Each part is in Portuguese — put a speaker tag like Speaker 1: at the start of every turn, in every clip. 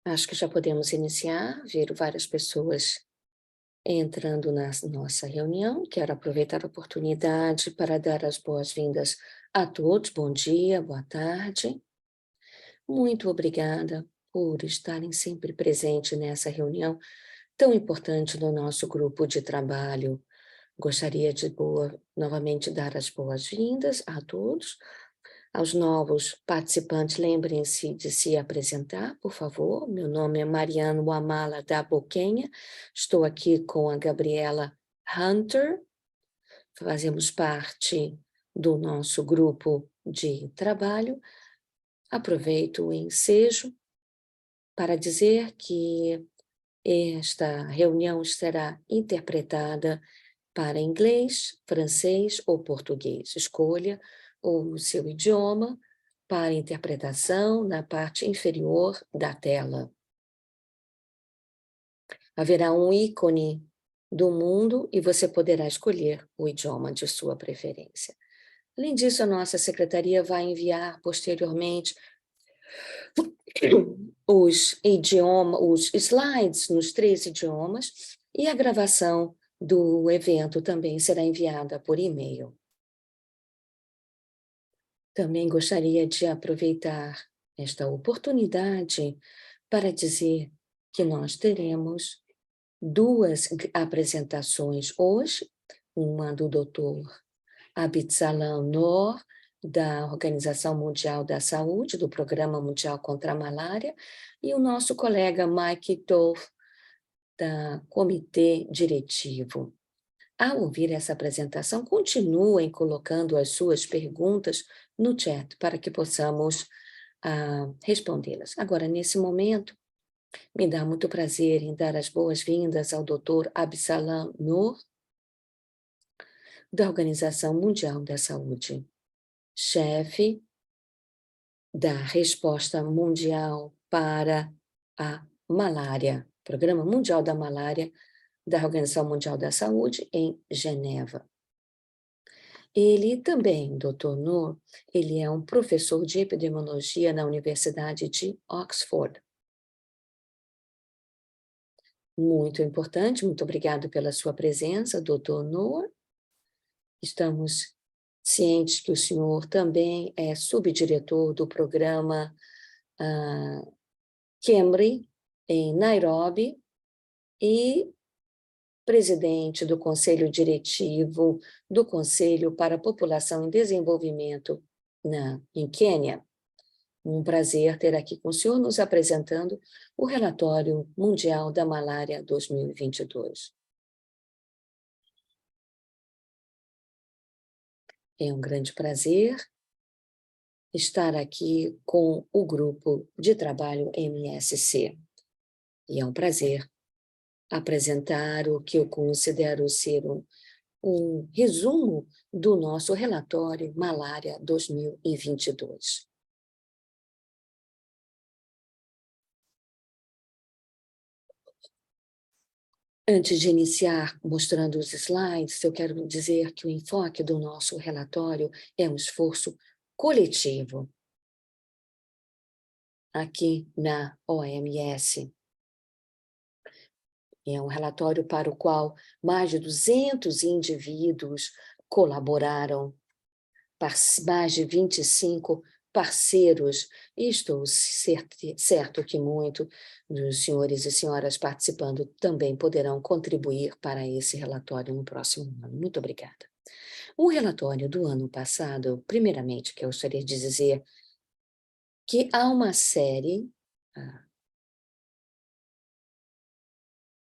Speaker 1: Acho que já podemos iniciar. Viram várias pessoas entrando na nossa reunião. Quero aproveitar a oportunidade para dar as boas-vindas a todos. Bom dia, boa tarde. Muito obrigada por estarem sempre presentes nessa reunião tão importante do nosso grupo de trabalho. Gostaria de novamente dar as boas-vindas a todos. Aos novos participantes, lembrem-se de se apresentar, por favor. Meu nome é Mariana Wamala da Boquenha, estou aqui com a Gabriela Hunter, fazemos parte do nosso grupo de trabalho. Aproveito o ensejo para dizer que esta reunião será interpretada para inglês, francês ou português. Escolha o seu idioma para interpretação na parte inferior da tela. Haverá um ícone do mundo e você poderá escolher o idioma de sua preferência. Além disso, a nossa secretaria vai enviar posteriormente os slides nos 3 idiomas e a gravação do evento também será enviada por e-mail. Também gostaria de aproveitar esta oportunidade para dizer que nós teremos 2 apresentações hoje, uma do Dr. Abdsalam Noor, da Organização Mundial da Saúde, do Programa Mundial contra a Malária, e o nosso colega Mike Tolf, da Comitê Diretivo. Ao ouvir essa apresentação, continuem colocando as suas perguntas no chat para que possamos respondê-las. Agora, nesse momento, me dá muito prazer em dar as boas-vindas ao Dr. Abdsalam Noor, da Organização Mundial da Saúde, chefe da Resposta Mundial para a Malária, Programa Mundial da Malária, da Organização Mundial da Saúde, em Geneva. Ele também, Dr. Noor, ele é um professor de epidemiologia na Universidade de Oxford. Muito importante, muito obrigado pela sua presença, Dr. Noor. Estamos cientes que o senhor também é subdiretor do programa KEMRI, em Nairobi, e presidente do Conselho Diretivo do Conselho para a População em Desenvolvimento em Quênia. Um prazer ter aqui com o senhor nos apresentando o Relatório Mundial da Malária 2022. É um grande prazer estar aqui com o grupo de trabalho MSC. E é um prazer apresentar o que eu considero ser um resumo do nosso relatório Malária 2022. Antes de iniciar mostrando os slides, eu quero dizer que o enfoque do nosso relatório é um esforço coletivo aqui na OMS. É um relatório para o qual mais de 200 indivíduos colaboraram, mais de 25 parceiros, e estou certo que muito dos senhores e senhoras participando também poderão contribuir para esse relatório no próximo ano. Muito obrigada. O relatório do ano passado, primeiramente, que eu gostaria de dizer que há uma série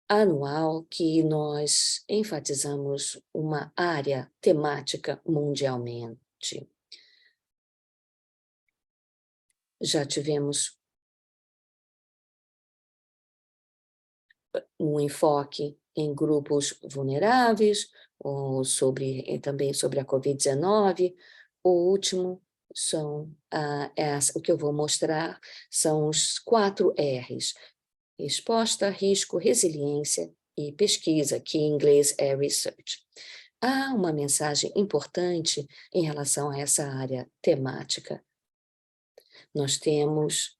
Speaker 1: anual que nós enfatizamos uma área temática mundialmente. Já tivemos um enfoque em grupos vulneráveis, ou também sobre a Covid-19. O último o que eu vou mostrar são os 4 R's: resposta, risco, resiliência e pesquisa, que em inglês é research. Há uma mensagem importante em relação a essa área temática. Nós temos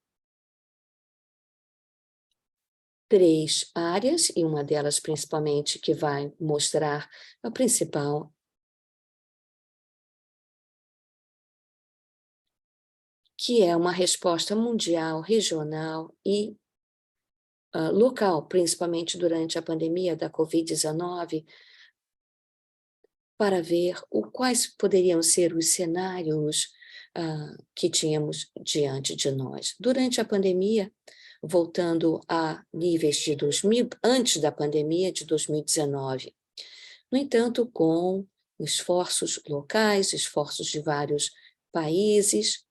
Speaker 1: 3 áreas, e uma delas principalmente que vai mostrar a principal, que é uma resposta mundial, regional e local, principalmente durante a pandemia da Covid-19, para ver quais poderiam ser os cenários que tínhamos diante de nós. Durante a pandemia, voltando a níveis de 2000, antes da pandemia de 2019. No entanto, com esforços locais, esforços de vários países,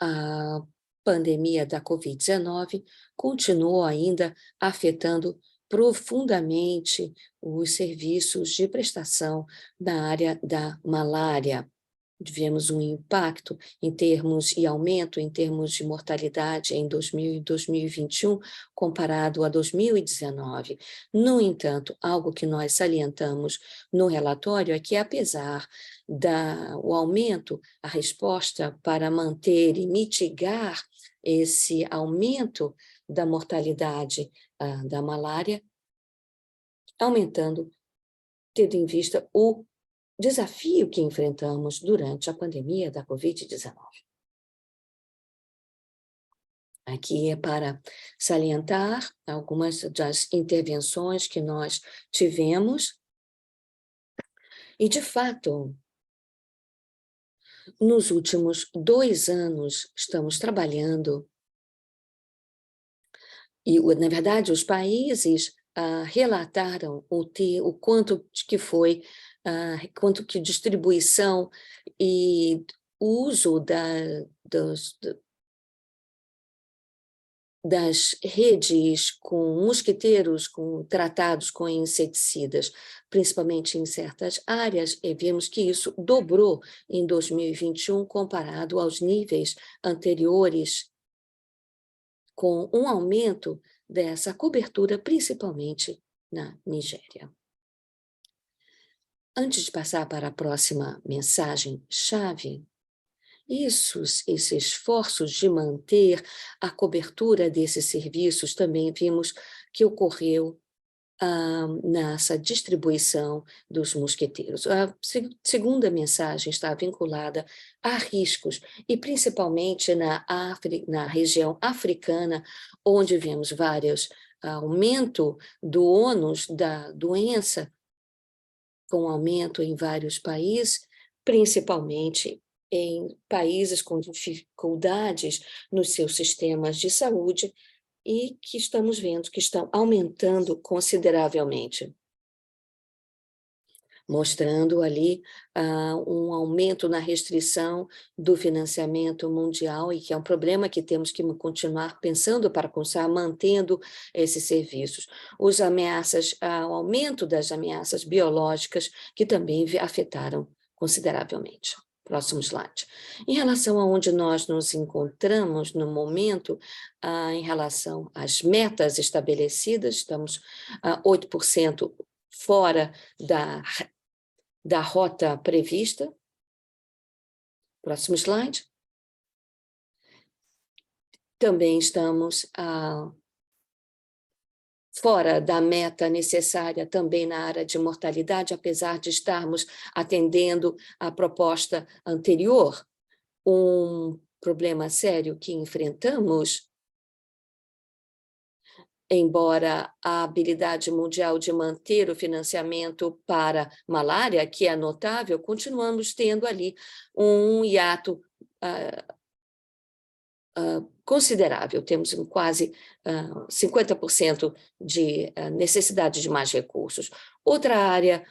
Speaker 1: a pandemia da Covid-19 continuou ainda afetando profundamente os serviços de prestação da área da malária. Tivemos um impacto em termos e aumento em termos de mortalidade em 2000 e 2021 comparado a 2019. No entanto, algo que nós salientamos no relatório é que, apesar do aumento, a resposta para manter e mitigar esse aumento da mortalidade da malária, aumentando, tendo em vista o desafio que enfrentamos durante a pandemia da Covid-19. Aqui é para salientar algumas das intervenções que nós tivemos e, de fato, nos últimos 2 anos estamos trabalhando e, na verdade, os países relataram o quanto que foi, quanto que distribuição e uso das redes com mosquiteiros tratados com inseticidas, principalmente em certas áreas, e vimos que isso dobrou em 2021 comparado aos níveis anteriores, com um aumento dessa cobertura, principalmente na Nigéria. Antes de passar para a próxima mensagem-chave, esses esforços de manter a cobertura desses serviços também vimos que ocorreu nessa distribuição dos mosquiteiros. A segunda mensagem está vinculada a riscos, e principalmente na região africana, onde vemos vários aumento do ônus da doença, com aumento em vários países, principalmente em países com dificuldades nos seus sistemas de saúde e que estamos vendo que estão aumentando consideravelmente, mostrando ali um aumento na restrição do financiamento mundial, e que é um problema que temos que continuar pensando para continuar mantendo esses serviços. O aumento das ameaças biológicas, que também afetaram consideravelmente. Próximo slide. Em relação a onde nós nos encontramos no momento, em relação às metas estabelecidas, estamos 8% fora da rota prevista. Próximo slide. Também estamos fora da meta necessária também na área de mortalidade, apesar de estarmos atendendo a proposta anterior. Um problema sério que enfrentamos, embora a habilidade mundial de manter o financiamento para malária, que é notável, continuamos tendo ali um hiato considerável. Temos quase 50% de necessidade de mais recursos. Outra área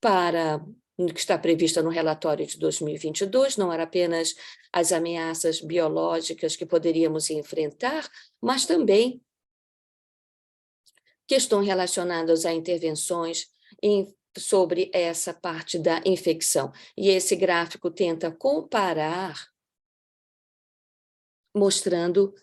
Speaker 1: que está prevista no relatório de 2022 não era apenas as ameaças biológicas que poderíamos enfrentar, mas também questões relacionadas a intervenções sobre essa parte da infecção. E esse gráfico tenta comparar, mostrando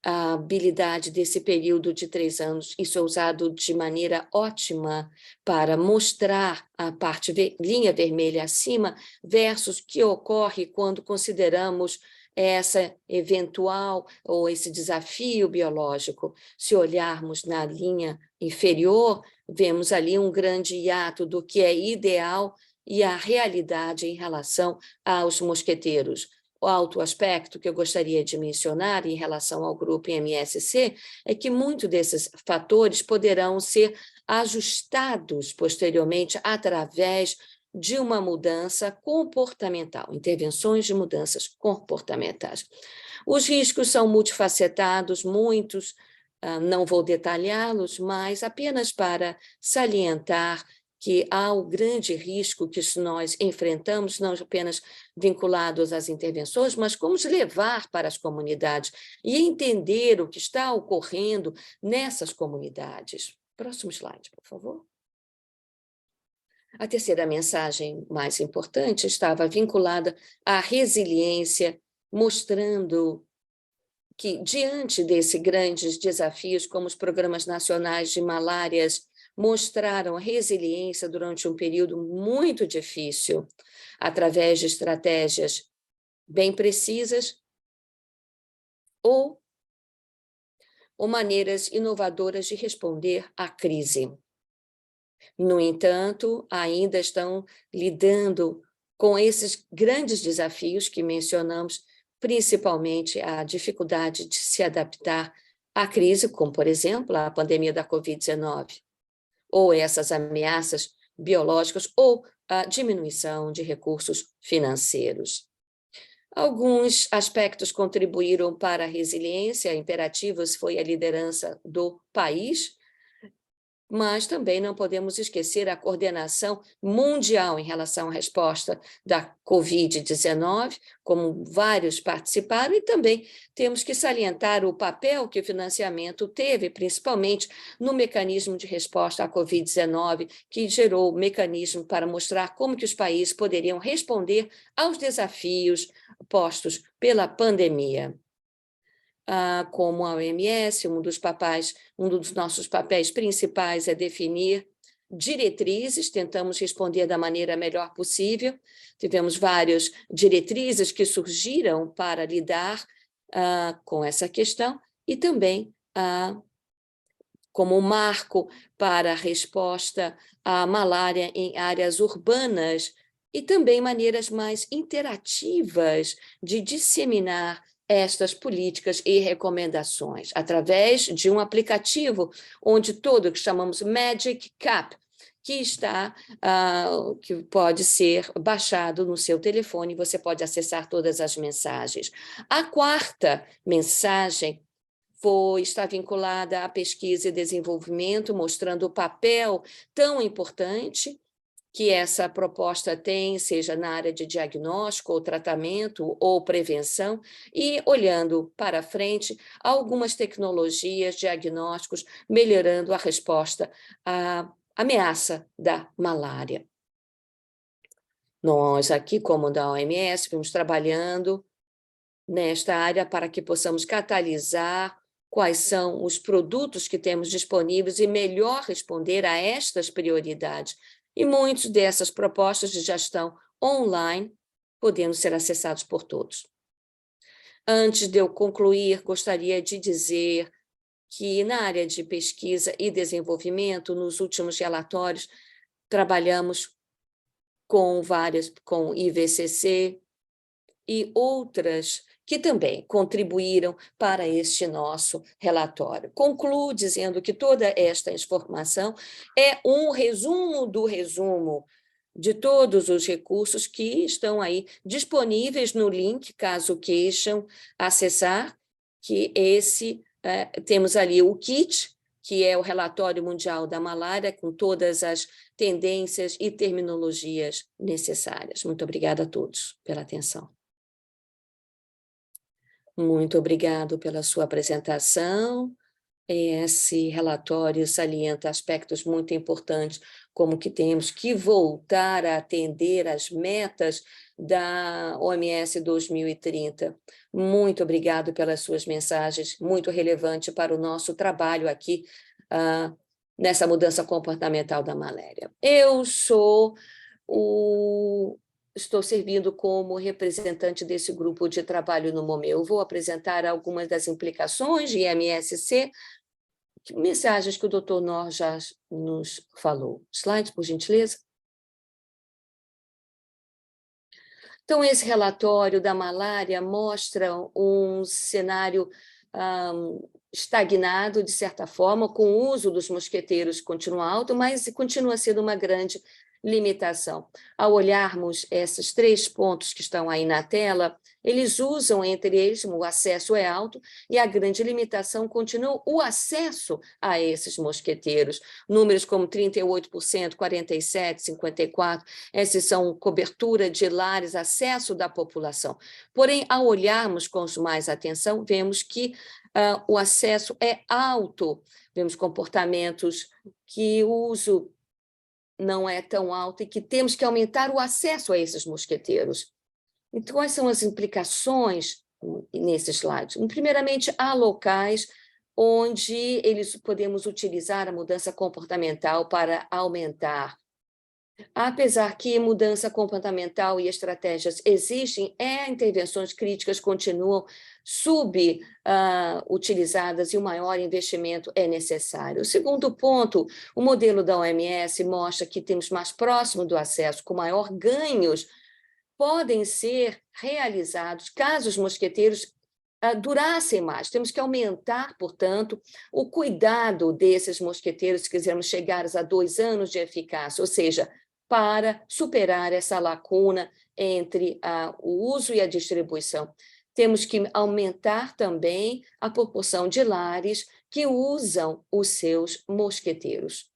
Speaker 1: a habilidade desse período de 3 anos. Isso é usado de maneira ótima para mostrar a parte linha vermelha acima versus o que ocorre quando consideramos essa eventual ou esse desafio biológico. Se olharmos na linha inferior, vemos ali um grande hiato do que é ideal e a realidade em relação aos mosqueteiros. O outro aspecto que eu gostaria de mencionar em relação ao grupo MSC é que muitos desses fatores poderão ser ajustados posteriormente através de uma mudança comportamental, intervenções de mudanças comportamentais. Os riscos são multifacetados, muitos, não vou detalhá-los, mas apenas para salientar que há o grande risco que nós enfrentamos, não apenas vinculados às intervenções, mas como levar para as comunidades e entender o que está ocorrendo nessas comunidades. Próximo slide, por favor. A terceira mensagem mais importante estava vinculada à resiliência, mostrando que, diante desses grandes desafios, como os programas nacionais de malárias mostraram resiliência durante um período muito difícil, através de estratégias bem precisas ou maneiras inovadoras de responder à crise. No entanto, ainda estão lidando com esses grandes desafios que mencionamos, principalmente a dificuldade de se adaptar à crise, como, por exemplo, a pandemia da Covid-19, ou essas ameaças biológicas, ou a diminuição de recursos financeiros. Alguns aspectos contribuíram para a resiliência, imperativos foi a liderança do país, mas também não podemos esquecer a coordenação mundial em relação à resposta da Covid-19, como vários participaram, e também temos que salientar o papel que o financiamento teve, principalmente no mecanismo de resposta à Covid-19, que gerou o mecanismo para mostrar como que os países poderiam responder aos desafios postos pela pandemia. Como a OMS, um dos nossos papéis principais é definir diretrizes, tentamos responder da maneira melhor possível. Tivemos várias diretrizes que surgiram para lidar com essa questão e também como marco para a resposta à malária em áreas urbanas e também maneiras mais interativas de disseminar estas políticas e recomendações, através de um aplicativo onde todo que chamamos Magic Cap, que pode ser baixado no seu telefone, você pode acessar todas as mensagens. A quarta mensagem está vinculada à pesquisa e desenvolvimento, mostrando o papel tão importante que essa proposta tem, seja na área de diagnóstico, ou tratamento, ou prevenção, e olhando para frente, algumas tecnologias, diagnósticos, melhorando a resposta à ameaça da malária. Nós aqui, como da OMS, vamos trabalhando nesta área para que possamos catalisar quais são os produtos que temos disponíveis e melhor responder a estas prioridades. E muitas dessas propostas já estão online, podendo ser acessados por todos. Antes de eu concluir, gostaria de dizer que na área de pesquisa e desenvolvimento, nos últimos relatórios, trabalhamos com IVCC e outras que também contribuíram para este nosso relatório. Concluo dizendo que toda esta informação é um resumo do resumo de todos os recursos que estão aí disponíveis no link, caso queiram acessar, que temos ali o kit, que é o Relatório Mundial da Malária, com todas as tendências e terminologias necessárias. Muito obrigada a todos pela atenção. Muito obrigado pela sua apresentação, Esse relatório salienta aspectos muito importantes, como que temos que voltar a atender às metas da OMS 2030. Muito obrigado pelas suas mensagens, muito relevante para o nosso trabalho aqui nessa mudança comportamental da malária. Estou servindo como representante desse grupo de trabalho no MOME. Eu vou apresentar algumas das implicações de MSC, mensagens que o Dr. Nor já nos falou. Slide, por gentileza. Então, esse relatório da malária mostra um cenário estagnado, de certa forma, com o uso dos mosqueteiros continua alto, mas continua sendo uma grande limitação. Ao olharmos esses 3 pontos que estão aí na tela, eles usam, entre eles, o acesso é alto, e a grande limitação continua o acesso a esses mosqueteiros. Números como 38%, 47%, 54%, esses são cobertura de lares, acesso da população. Porém, ao olharmos com mais atenção, vemos que o acesso é alto, vemos comportamentos que o uso não é tão alto e que temos que aumentar o acesso a esses mosqueteiros. Então, quais são as implicações nesse slide? Primeiramente, há locais onde podemos utilizar a mudança comportamental para aumentar. Apesar que mudança comportamental e estratégias existem, intervenções críticas continuam subutilizadas e o maior investimento é necessário. O segundo ponto, o modelo da OMS mostra que temos mais próximo do acesso, com maior ganhos, podem ser realizados caso os mosqueteiros durassem mais. Temos que aumentar, portanto, o cuidado desses mosqueteiros se quisermos chegar a 2 anos de eficácia, ou seja, para superar essa lacuna entre o uso e a distribuição. Temos que aumentar também a proporção de lares que usam os seus mosqueteiros.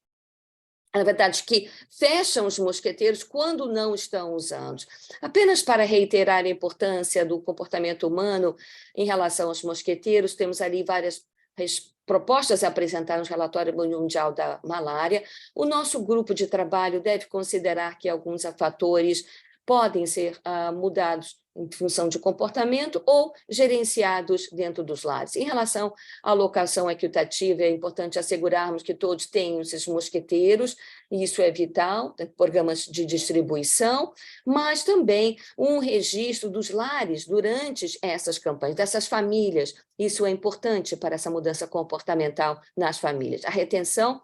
Speaker 1: Na verdade, que fecham os mosqueteiros quando não estão usando. Apenas para reiterar a importância do comportamento humano em relação aos mosqueteiros, temos ali várias propostas apresentadas no relatório mundial da malária. O nosso grupo de trabalho deve considerar que alguns fatores podem ser mudados em função de comportamento ou gerenciados dentro dos lares. Em relação à alocação equitativa, é importante assegurarmos que todos tenham esses mosqueteiros, e isso é vital, programas de distribuição, mas também um registro dos lares durante essas campanhas, dessas famílias. Isso é importante para essa mudança comportamental nas famílias. A retenção,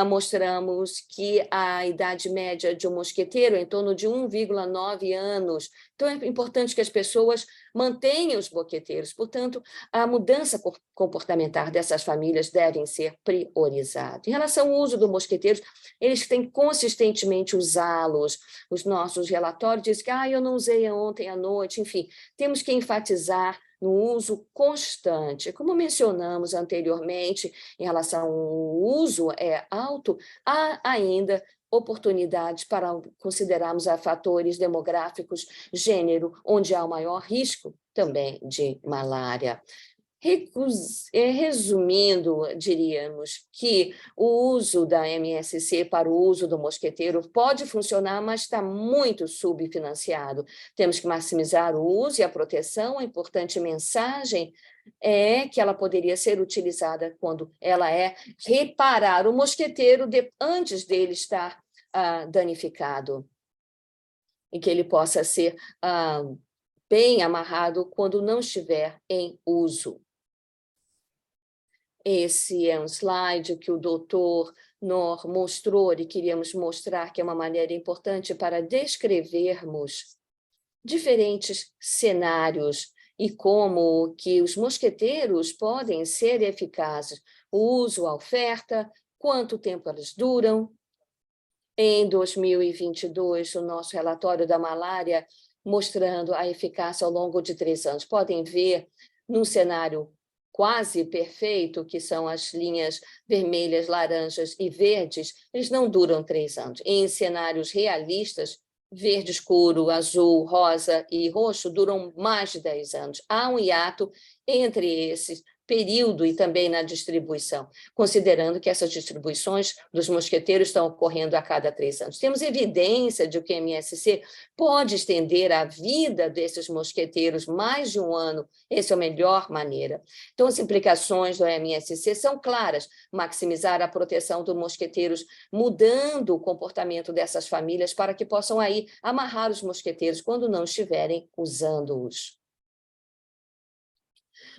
Speaker 1: mostramos que a idade média de um mosqueteiro é em torno de 1,9 anos. Então, é importante que as pessoas mantenham os mosqueteiros. Portanto, a mudança comportamental dessas famílias deve ser priorizada. Em relação ao uso dos mosqueteiros, eles têm que consistentemente usá-los. Os nossos relatórios dizem que eu não usei ontem à noite. Enfim, temos que enfatizar no uso constante. Como mencionamos anteriormente, em relação ao uso alto, há ainda oportunidades para considerarmos fatores demográficos, gênero, onde há o maior risco também de malária. Resumindo, diríamos que o uso da MSC para o uso do mosqueteiro pode funcionar, mas está muito subfinanciado. Temos que maximizar o uso e a proteção. A importante mensagem é que ela poderia ser utilizada quando ela reparar o mosqueteiro antes dele estar danificado, e que ele possa ser bem amarrado quando não estiver em uso. Esse é um slide que o doutor Nor mostrou e queríamos mostrar que é uma maneira importante para descrevermos diferentes cenários e como que os mosqueteiros podem ser eficazes. O uso, a oferta, quanto tempo elas duram. Em 2022, o nosso relatório da malária mostrando a eficácia ao longo de 3 anos. Podem ver num cenário quase perfeito, que são as linhas vermelhas, laranjas e verdes, eles não duram 3 anos. Em cenários realistas, verde escuro, azul, rosa e roxo duram mais de 10 anos. Há um hiato entre esses período e também na distribuição, considerando que essas distribuições dos mosqueteiros estão ocorrendo a cada 3 anos. Temos evidência de que o MSC pode estender a vida desses mosqueteiros mais de 1 ano, essa é a melhor maneira. Então, as implicações do MSC são claras, maximizar a proteção dos mosqueteiros, mudando o comportamento dessas famílias para que possam aí amarrar os mosqueteiros quando não estiverem usando-os.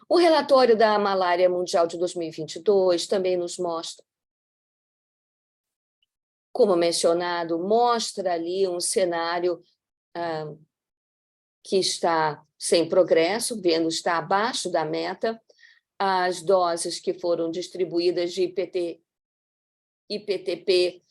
Speaker 1: O relatório da Malária Mundial de 2022 também nos mostra, como mencionado, mostra ali um cenário que está sem progresso, vendo está abaixo da meta, as doses que foram distribuídas de IPTP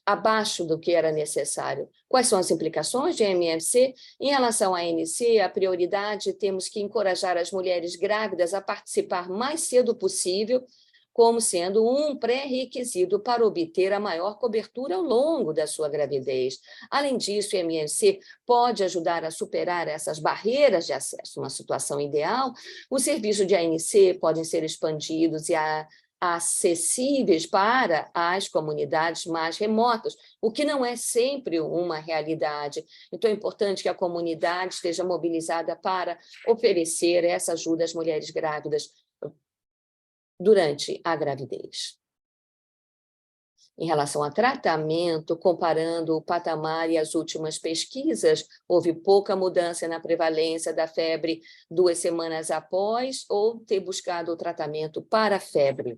Speaker 1: abaixo do que era necessário. Quais são as implicações de MSC? Em relação à ANC, a prioridade, temos que encorajar as mulheres grávidas a participar mais cedo possível, como sendo um pré-requisito para obter a maior cobertura ao longo da sua gravidez. Além disso, o MSC pode ajudar a superar essas barreiras de acesso. Numa situação ideal, os serviços de ANC podem ser expandidos e acessíveis para as comunidades mais remotas, o que não é sempre uma realidade. Então, é importante que a comunidade esteja mobilizada para oferecer essa ajuda às mulheres grávidas durante a gravidez. Em relação a tratamento, comparando o patamar e as últimas pesquisas, houve pouca mudança na prevalência da febre 2 semanas após ou ter buscado o tratamento para a febre.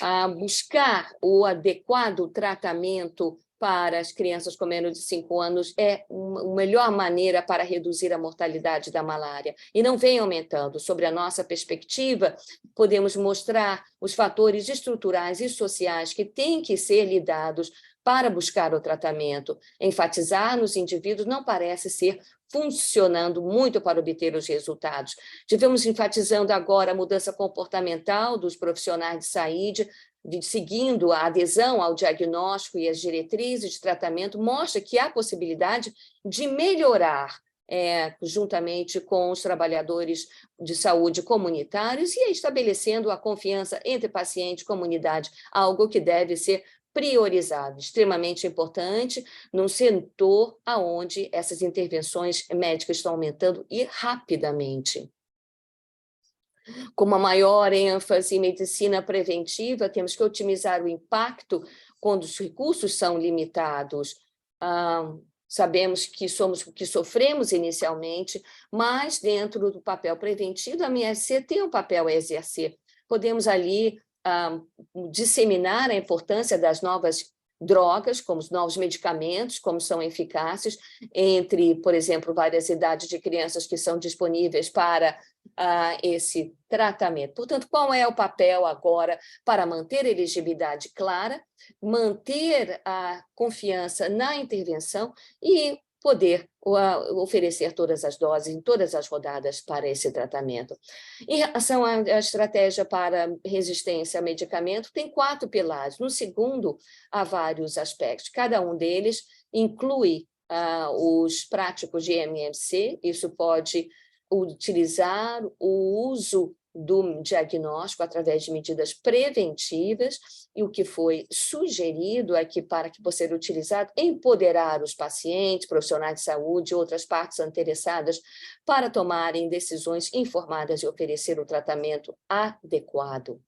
Speaker 1: A buscar o adequado tratamento para as crianças com menos de 5 anos é a melhor maneira para reduzir a mortalidade da malária. E não vem aumentando. Sobre a nossa perspectiva, podemos mostrar os fatores estruturais e sociais que têm que ser lidados para buscar o tratamento. Enfatizar nos indivíduos não parece ser funcionando muito para obter os resultados. Tivemos enfatizando agora a mudança comportamental dos profissionais de saúde, seguindo a adesão ao diagnóstico e as diretrizes de tratamento, mostra que há possibilidade de melhorar juntamente com os trabalhadores de saúde comunitários e estabelecendo a confiança entre paciente e comunidade, algo que deve ser priorizado, extremamente importante, num setor onde essas intervenções médicas estão aumentando e rapidamente. Com uma maior ênfase em medicina preventiva, temos que otimizar o impacto quando os recursos são limitados. Sabemos que somos o que sofremos inicialmente, mas dentro do papel preventivo, a MSC tem um papel a exercer. Podemos ali disseminar a importância das novas drogas, como os novos medicamentos, como são eficazes, entre, por exemplo, várias idades de crianças que são disponíveis para esse tratamento. Portanto, qual é o papel agora para manter a elegibilidade clara, manter a confiança na intervenção e poder oferecer todas as doses em todas as rodadas para esse tratamento. Em relação à estratégia para resistência a medicamento, tem 4 pilares. No segundo, há vários aspectos. Cada um deles inclui os práticos de MMC, isso pode utilizar o uso do diagnóstico através de medidas preventivas, e o que foi sugerido é que, para que possa ser utilizado, empoderar os pacientes, profissionais de saúde e outras partes interessadas para tomarem decisões informadas e oferecer o tratamento adequado.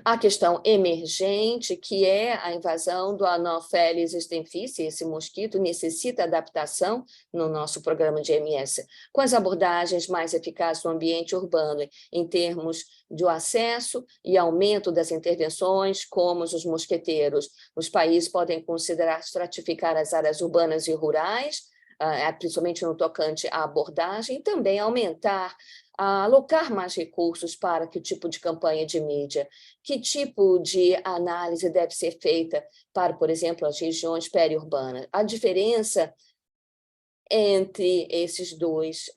Speaker 1: A questão emergente, que é a invasão do Anopheles stemphici, esse mosquito necessita adaptação no nosso programa de MS, com as abordagens mais eficazes no ambiente urbano, em termos de acesso e aumento das intervenções, como os mosqueteiros. Os países podem considerar estratificar as áreas urbanas e rurais, principalmente no tocante à abordagem, e também alocar mais recursos para que tipo de campanha de mídia, que tipo de análise deve ser feita para, por exemplo, as regiões periurbanas. A diferença entre esses dois,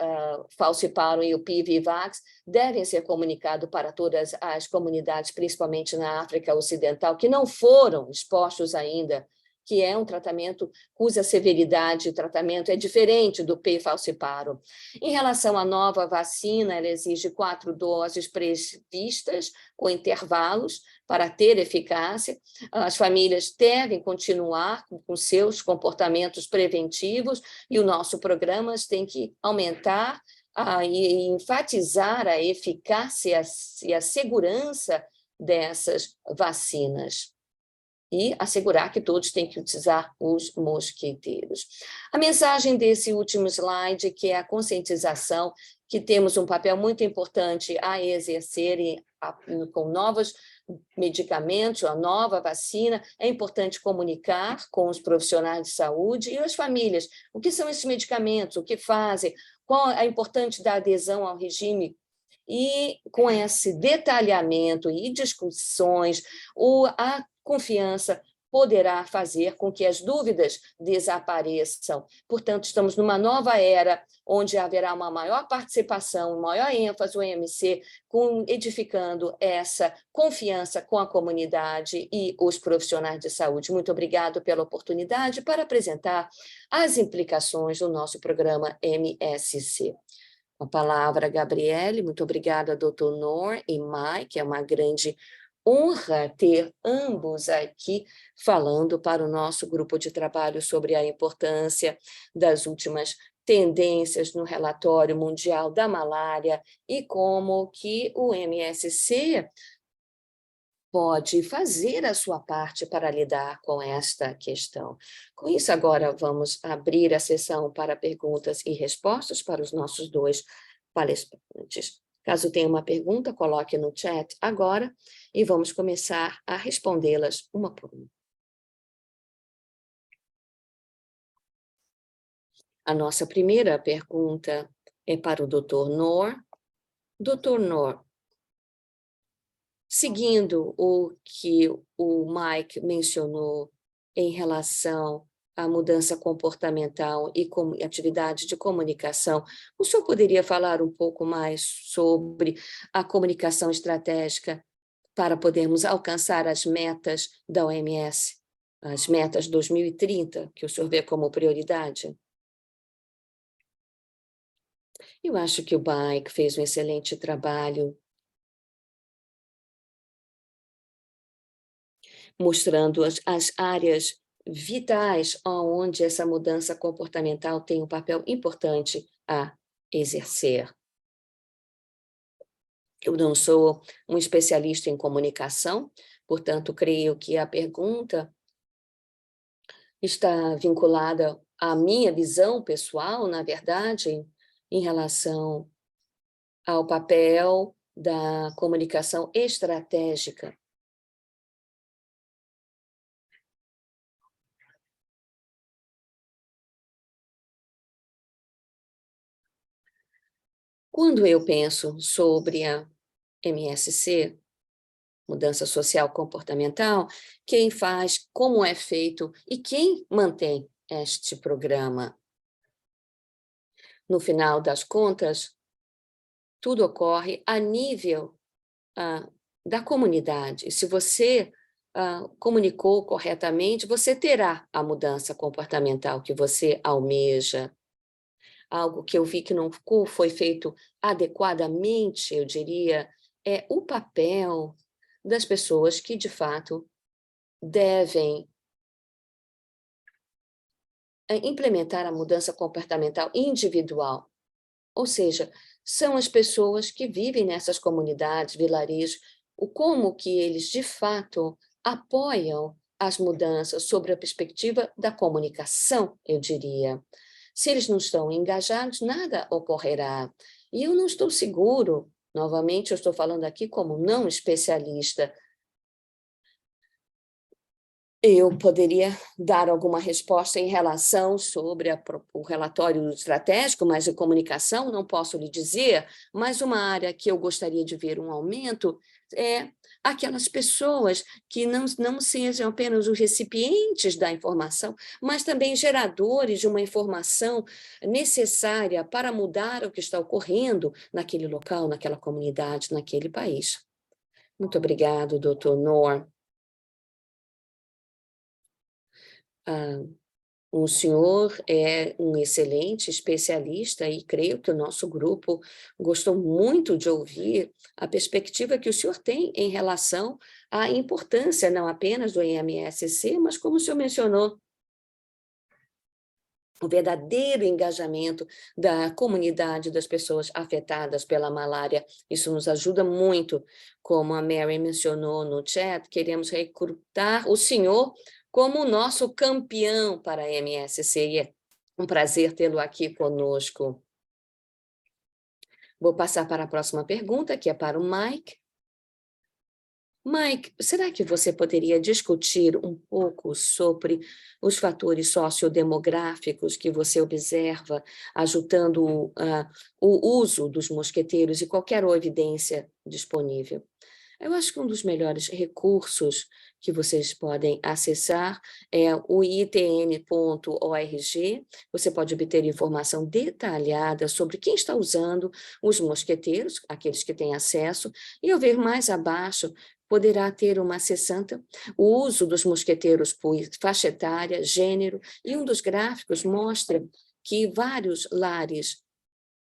Speaker 1: Falciparum e o PIV-Vax, devem ser comunicados para todas as comunidades, principalmente na África Ocidental, que não foram expostos ainda, que é um tratamento cuja severidade de tratamento é diferente do P. falciparum. Em relação à nova vacina, ela exige 4 doses previstas, com intervalos, para ter eficácia. As famílias devem continuar com seus comportamentos preventivos e o nosso programa tem que aumentar e enfatizar a eficácia e a segurança dessas vacinas e assegurar que todos têm que utilizar os mosqueteiros. A mensagem desse último slide, que é a conscientização, que temos um papel muito importante a exercer com novos medicamentos, a nova vacina, é importante comunicar com os profissionais de saúde e as famílias. O que são esses medicamentos, o que fazem, qual é importante da adesão ao regime. E com esse detalhamento e discussões, a confiança poderá fazer com que as dúvidas desapareçam. Portanto, estamos numa nova era, onde haverá uma maior participação, maior ênfase no EMC, edificando essa confiança com a comunidade e os profissionais de saúde. Muito obrigado pela oportunidade para apresentar as implicações do nosso programa MSC. Com a palavra, Gabriele. Muito obrigada, doutor Noor e Mike, é uma grande honra ter ambos aqui falando para o nosso grupo de trabalho sobre a importância das últimas tendências no relatório mundial da malária e como que o MSC pode fazer a sua parte para lidar com esta questão. Com isso, agora vamos abrir a sessão para perguntas e respostas para os nossos 2 palestrantes. Caso tenha uma pergunta, coloque no chat agora e vamos começar a respondê-las uma por uma. A nossa primeira pergunta é para o Dr. Noor. Dr. Noor, seguindo o que o Mike mencionou em relação à mudança comportamental e atividade de comunicação, o senhor poderia falar um pouco mais sobre a comunicação estratégica para podermos alcançar as metas da OMS, as metas 2030, que o senhor vê como prioridade? Eu acho que o Mike fez um excelente trabalho mostrando as áreas vitais onde essa mudança comportamental tem um papel importante a exercer. Eu não sou um especialista em comunicação, portanto, creio que a pergunta está vinculada à minha visão pessoal, na verdade, em relação ao papel da comunicação estratégica. Quando eu penso sobre a MSC, mudança social comportamental, quem faz, como é feito e quem mantém este programa? No final das contas, tudo ocorre a nível da comunidade. Se você comunicou corretamente, você terá a mudança comportamental que você almeja. Algo que eu vi que não foi feito adequadamente, eu diria, é o papel das pessoas que, de fato, devem implementar a mudança comportamental individual. Ou seja, são as pessoas que vivem nessas comunidades, vilarejos, como que eles, de fato, apoiam as mudanças sobre a perspectiva da comunicação, eu diria. Se eles não estão engajados, nada ocorrerá. E eu não estou seguro, novamente, eu estou falando aqui como não especialista. Eu poderia dar alguma resposta em relação sobre o relatório estratégico, mas de comunicação não posso lhe dizer, mas uma área que eu gostaria de ver um aumento é aquelas pessoas que não sejam apenas os recipientes da informação, mas também geradores de uma informação necessária para mudar o que está ocorrendo naquele local, naquela comunidade, naquele país. Muito obrigado, Dr. Noor. O senhor é um excelente especialista e creio que o nosso grupo gostou muito de ouvir a perspectiva que o senhor tem em relação à importância não apenas do EMSC, mas como o senhor mencionou, o verdadeiro engajamento da comunidade das pessoas afetadas pela malária. Isso nos ajuda muito, como a Mary mencionou no chat, queremos recrutar o senhor como o nosso campeão para a MSC, e é um prazer tê-lo aqui conosco. Vou passar para a próxima pergunta, que é para o Mike. Mike, será que você poderia discutir um pouco sobre os fatores sociodemográficos que você observa, ajudando o uso dos mosqueteiros e qualquer evidência disponível? Eu acho que um dos melhores recursos que vocês podem acessar é o itn.org. Você pode obter informação detalhada sobre quem está usando os mosqueteiros, aqueles que têm acesso, e ao ver mais abaixo, poderá ter uma seção, o uso dos mosqueteiros por faixa etária, gênero, e um dos gráficos mostra que vários lares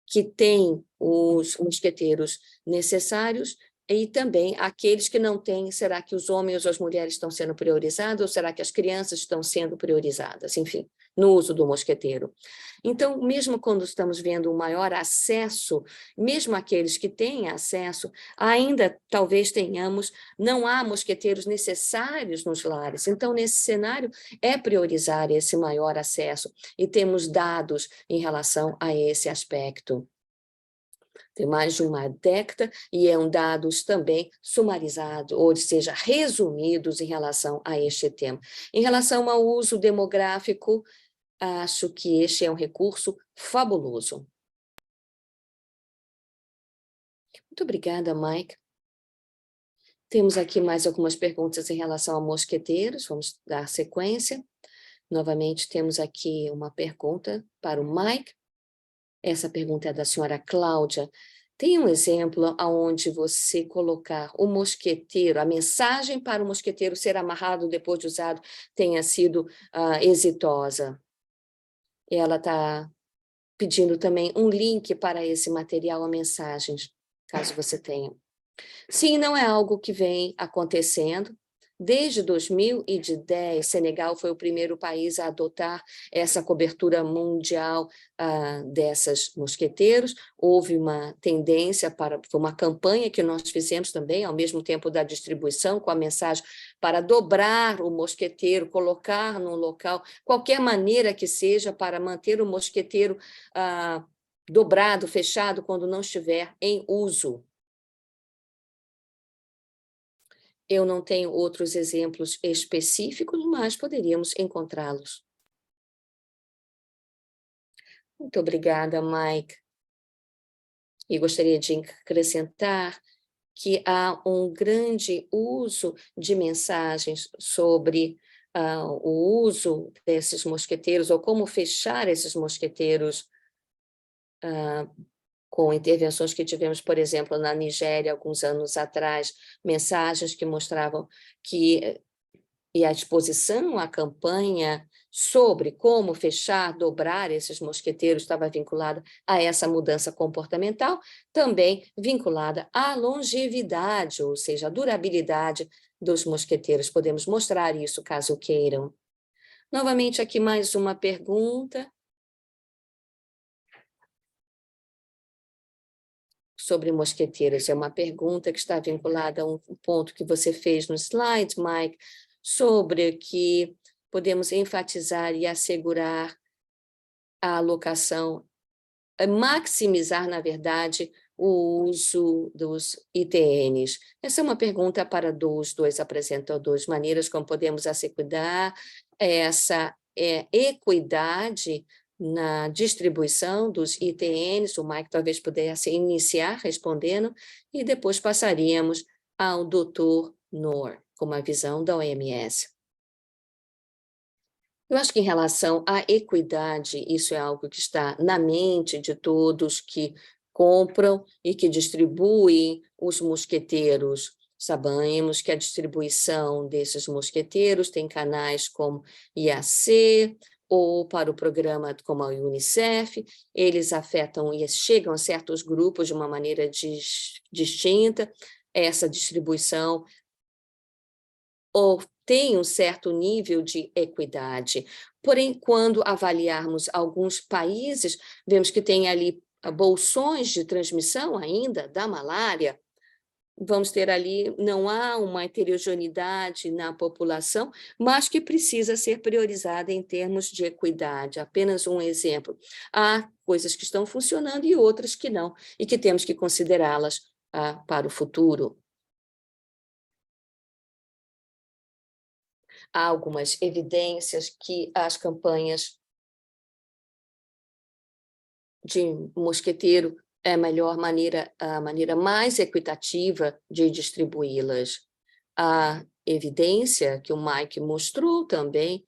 Speaker 1: que têm os mosqueteiros necessários e também aqueles que não têm, será que os homens ou as mulheres estão sendo priorizados ou será que as crianças estão sendo priorizadas? Enfim, no uso do mosqueteiro. Então, mesmo quando estamos vendo um maior acesso, mesmo aqueles que têm acesso, ainda talvez tenhamos, não há mosqueteiros necessários nos lares. Então, nesse cenário, é priorizar esse maior acesso e temos dados em relação a esse aspecto. Tem mais de uma década e é dados também sumarizados, ou seja, resumidos em relação a este tema. Em relação ao uso demográfico, acho que este é um recurso fabuloso. Muito obrigada, Mike. Temos aqui mais algumas perguntas em relação a mosqueteiros, vamos dar sequência. Novamente, temos aqui uma pergunta para o Mike. Essa pergunta é da senhora Cláudia. Tem um exemplo onde você colocar o mosqueteiro, a mensagem para o mosqueteiro ser amarrado depois de usado tenha sido exitosa? Ela está pedindo também um link para esse material a mensagens, caso você tenha. Sim, não é algo que vem acontecendo. Desde 2010, Senegal foi o primeiro país a adotar essa cobertura mundial dessas mosqueteiros. Houve uma tendência foi uma campanha que nós fizemos também, ao mesmo tempo da distribuição, com a mensagem para dobrar o mosqueteiro, colocar no local, qualquer maneira que seja para manter o mosqueteiro dobrado, fechado, quando não estiver em uso. Eu não tenho outros exemplos específicos, mas poderíamos encontrá-los. Muito obrigada, Mike. E gostaria de acrescentar que há um grande uso de mensagens sobre o uso desses mosqueteiros, ou como fechar esses mosqueteiros com intervenções que tivemos, por exemplo, na Nigéria, alguns anos atrás, mensagens que mostravam que e a exposição à campanha sobre como fechar, dobrar esses mosqueteiros estava vinculada a essa mudança comportamental, também vinculada à longevidade, ou seja, à durabilidade dos mosqueteiros. Podemos mostrar isso, caso queiram. Novamente, aqui mais uma pergunta sobre mosqueteiros. É uma pergunta que está vinculada a um ponto que você fez no slide, Mike, sobre que podemos enfatizar e assegurar a alocação, maximizar, na verdade, o uso dos ITNs. Essa é uma pergunta para os dois apresentadores, maneiras como podemos assegurar essa equidade na distribuição dos ITNs. O Mike talvez pudesse iniciar respondendo e depois passaríamos ao Dr. Noor, com uma visão da OMS. Eu acho que em relação à equidade, isso é algo que está na mente de todos que compram e que distribuem os mosqueteiros. Sabemos que a distribuição desses mosqueteiros tem canais como IAC, ou para o programa como a Unicef, eles afetam e chegam a certos grupos de uma maneira distinta. Essa distribuição ou tem um certo nível de equidade. Porém, quando avaliarmos alguns países, vemos que tem ali bolsões de transmissão ainda da malária. Vamos ter ali, não há uma heterogeneidade na população, mas que precisa ser priorizada em termos de equidade. Apenas um exemplo. Há coisas que estão funcionando e outras que não, e que temos que considerá-las para o futuro. Há algumas evidências que as campanhas de mosqueteiro é a maneira mais equitativa de distribuí-las. Há evidência que o Mike mostrou também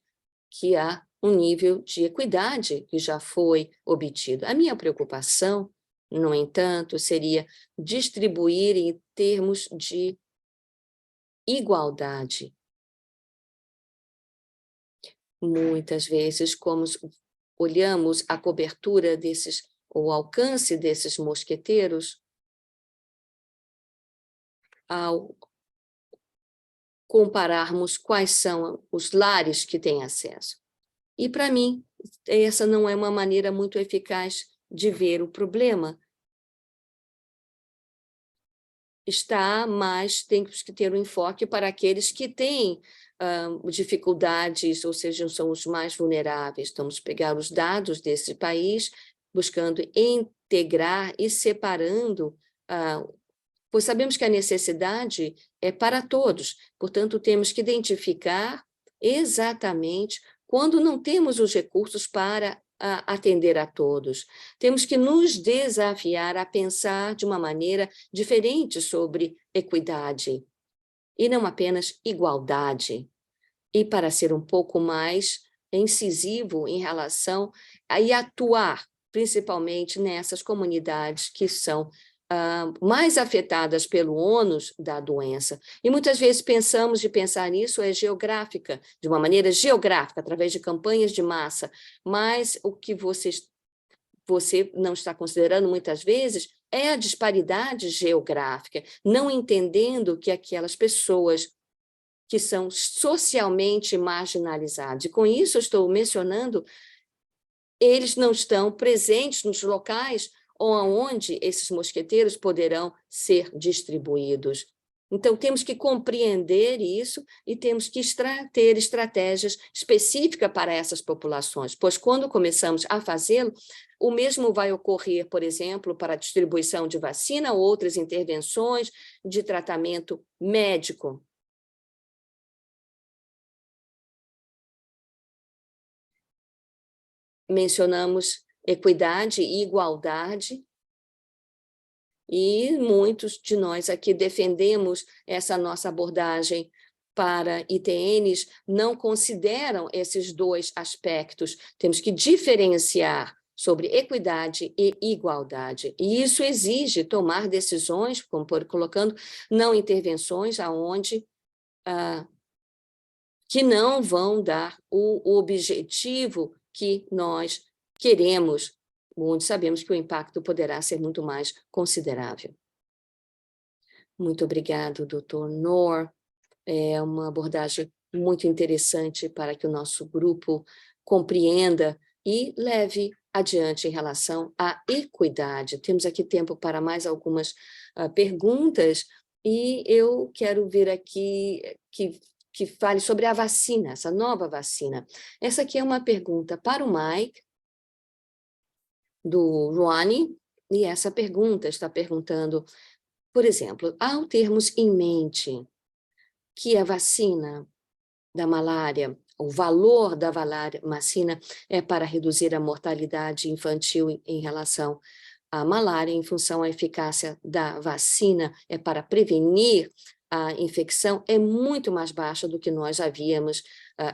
Speaker 1: que há um nível de equidade que já foi obtido. A minha preocupação, no entanto, seria distribuir em termos de igualdade. Muitas vezes, como olhamos a cobertura desses, o alcance desses mosqueteiros, ao compararmos quais são os lares que têm acesso. E, para mim, essa não é uma maneira muito eficaz de ver o problema. Mas temos que ter um enfoque para aqueles que têm dificuldades, ou seja, são os mais vulneráveis. Vamos pegar os dados desse país, buscando integrar e separando, pois sabemos que a necessidade é para todos, portanto, temos que identificar exatamente quando não temos os recursos para atender a todos. Temos que nos desafiar a pensar de uma maneira diferente sobre equidade, e não apenas igualdade. E para ser um pouco mais incisivo em relação a atuar, principalmente nessas comunidades que são mais afetadas pelo ônus da doença. E muitas vezes pensar nisso geográfica, de uma maneira geográfica, através de campanhas de massa, mas o que você não está considerando muitas vezes é a disparidade geográfica, não entendendo que aquelas pessoas que são socialmente marginalizadas, e com isso eu estou mencionando, eles não estão presentes nos locais onde esses mosqueteiros poderão ser distribuídos. Então, temos que compreender isso e temos que ter estratégias específicas para essas populações, pois quando começamos a fazê-lo, o mesmo vai ocorrer, por exemplo, para a distribuição de vacina ou outras intervenções de tratamento médico. Mencionamos equidade e igualdade, e muitos de nós aqui defendemos essa nossa abordagem para ITNs, não consideram esses dois aspectos. Temos que diferenciar sobre equidade e igualdade. E isso exige tomar decisões, como colocando não intervenções aonde que não vão dar o objetivo que nós queremos, onde sabemos que o impacto poderá ser muito mais considerável. Muito obrigado, Dr. Noor. É uma abordagem muito interessante para que o nosso grupo compreenda e leve adiante em relação à equidade. Temos aqui tempo para mais algumas perguntas, e eu quero ver aqui que fale sobre a vacina, essa nova vacina. Essa aqui é uma pergunta para o Mike, do Ronnie, e essa pergunta está perguntando, por exemplo, ao termos em mente que a vacina da malária, o valor da vacina é para reduzir a mortalidade infantil em relação à malária, em função à eficácia da vacina, é para prevenir a infecção, é muito mais baixa do que nós havíamos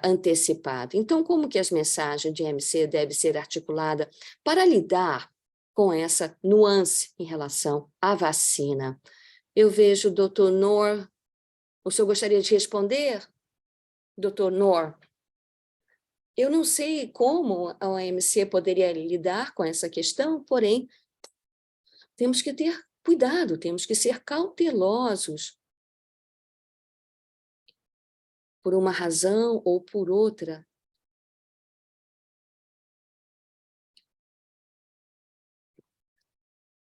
Speaker 1: antecipado. Então, como que as mensagens de MC devem ser articuladas para lidar com essa nuance em relação à vacina? Eu vejo o Dr. Noor O senhor gostaria de responder, Dr. Noor? Eu não sei como a OMC poderia lidar com essa questão, porém, temos que ter cuidado, temos que ser cautelosos por uma razão ou por outra.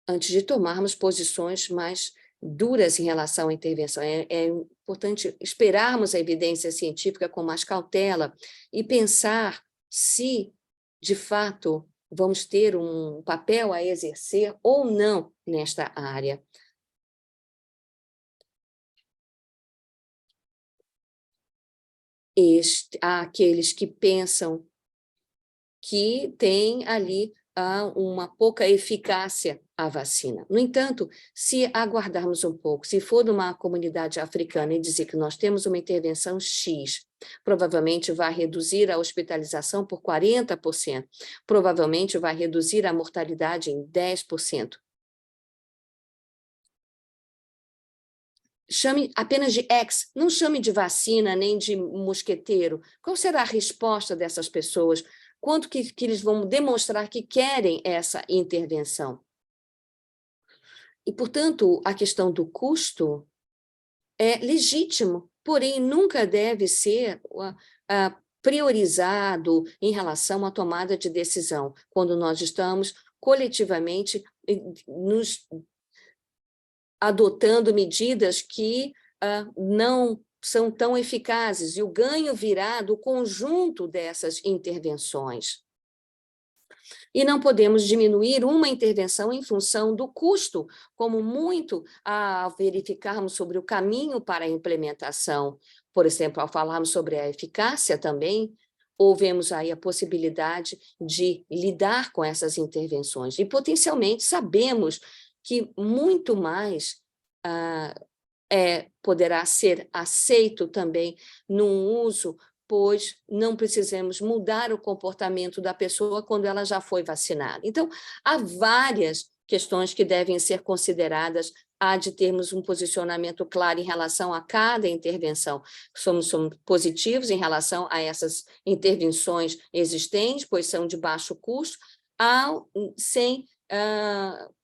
Speaker 1: Antes de tomarmos posições mais duras em relação à intervenção. É importante esperarmos a evidência científica com mais cautela e pensar se, de fato, vamos ter um papel a exercer ou não nesta área. Há aqueles que pensam que tem ali uma pouca eficácia à vacina. No entanto, se aguardarmos um pouco, se for numa comunidade africana e dizer que nós temos uma intervenção X, provavelmente vai reduzir a hospitalização por 40%, provavelmente vai reduzir a mortalidade em 10%. Chame apenas de X, não chame de vacina nem de mosqueteiro. Qual será a resposta dessas pessoas? Quanto que eles vão demonstrar que querem essa intervenção? E, portanto, a questão do custo é legítimo, porém nunca deve ser priorizado em relação à tomada de decisão, quando nós estamos coletivamente nos adotando medidas que não são tão eficazes, e o ganho virá do conjunto dessas intervenções. E não podemos diminuir uma intervenção em função do custo, como muito a verificarmos sobre o caminho para a implementação. Por exemplo, ao falarmos sobre a eficácia também, ou vemos aí a possibilidade de lidar com essas intervenções. E, potencialmente, sabemos que muito mais poderá ser aceito também num uso, pois não precisamos mudar o comportamento da pessoa quando ela já foi vacinada. Então, há várias questões que devem ser consideradas, há de termos um posicionamento claro em relação a cada intervenção. Somos positivos em relação a essas intervenções existentes, pois são de baixo custo, sem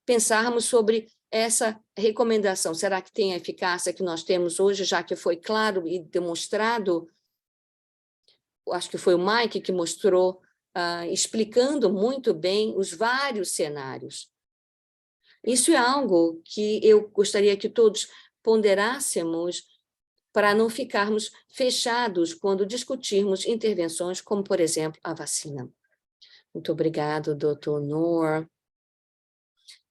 Speaker 1: pensarmos sobre essa recomendação. Será que tem a eficácia que nós temos hoje, já que foi claro e demonstrado? Acho que foi o Mike que mostrou, explicando muito bem os vários cenários. Isso é algo que eu gostaria que todos ponderássemos para não ficarmos fechados quando discutirmos intervenções como, por exemplo, a vacina. Muito obrigado, Dr. Noor.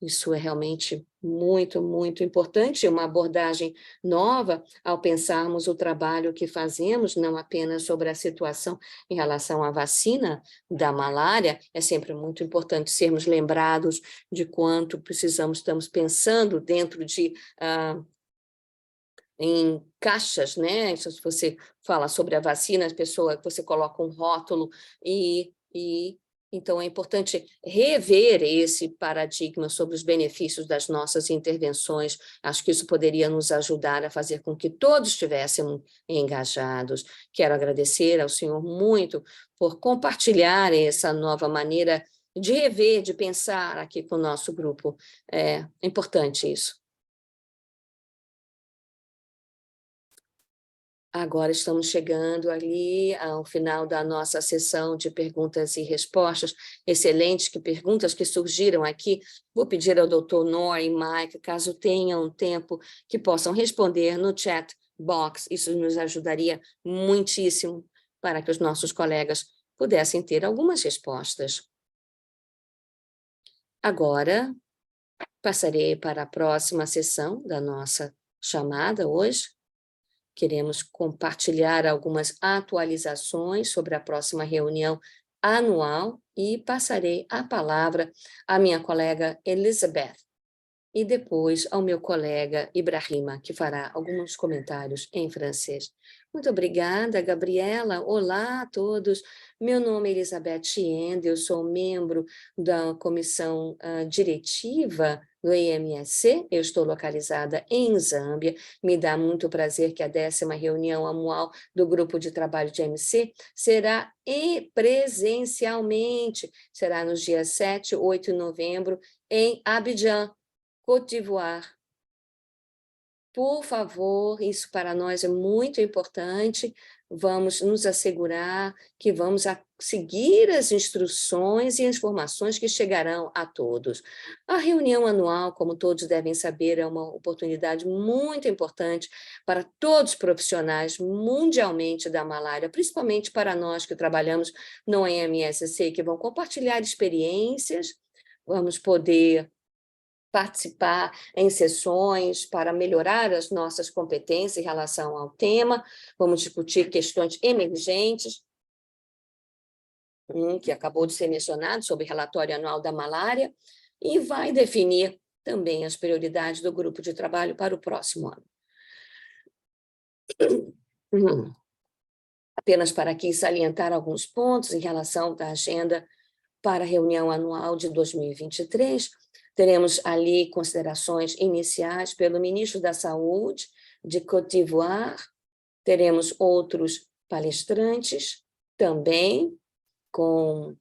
Speaker 1: Isso é realmente muito, muito importante, uma abordagem nova ao pensarmos o trabalho que fazemos, não apenas sobre a situação em relação à vacina da malária. É sempre muito importante sermos lembrados de quanto estamos pensando dentro de em caixas, né? Se você fala sobre a vacina, a pessoa, você coloca um rótulo então é importante rever esse paradigma sobre os benefícios das nossas intervenções. Acho que isso poderia nos ajudar a fazer com que todos estivéssemos engajados. Quero agradecer ao senhor muito por compartilhar essa nova maneira de rever, de pensar aqui com o nosso grupo. É importante isso. Agora estamos chegando ali ao final da nossa sessão de perguntas e respostas. Excelentes perguntas que surgiram aqui. Vou pedir ao Dr. Noor e Mike, caso tenham tempo, que possam responder no chat box. Isso nos ajudaria muitíssimo para que os nossos colegas pudessem ter algumas respostas. Agora, passarei para a próxima sessão da nossa chamada hoje. Queremos compartilhar algumas atualizações sobre a próxima reunião anual e passarei a palavra à minha colega Elizabeth. e depois ao meu colega Ibrahima, que fará alguns comentários em francês. Muito obrigada, Gabriela. Olá a todos. Meu nome é Elizabeth Chiende, eu sou membro da comissão diretiva do EMSC, eu estou localizada em Zâmbia. Me dá muito prazer que a 10ª reunião anual do grupo de trabalho de EMC será presencialmente, será nos dias 7 e 8 de novembro, em Abidjan, Côte d'Ivoire. Por favor, isso para nós é muito importante, vamos nos assegurar que vamos seguir as instruções e informações que chegarão a todos. A reunião anual, como todos devem saber, é uma oportunidade muito importante para todos os profissionais mundialmente da malária, principalmente para nós que trabalhamos no EMSC, que vão compartilhar experiências, vamos poder participar em sessões para melhorar as nossas competências em relação ao tema, vamos discutir questões emergentes, que acabou de ser mencionado, sobre o relatório anual da malária, e vai definir também as prioridades do grupo de trabalho para o próximo ano. Apenas para aqui salientar alguns pontos em relação à agenda para a reunião anual de 2023, teremos ali considerações iniciais pelo ministro da Saúde de Côte d'Ivoire, teremos outros palestrantes também com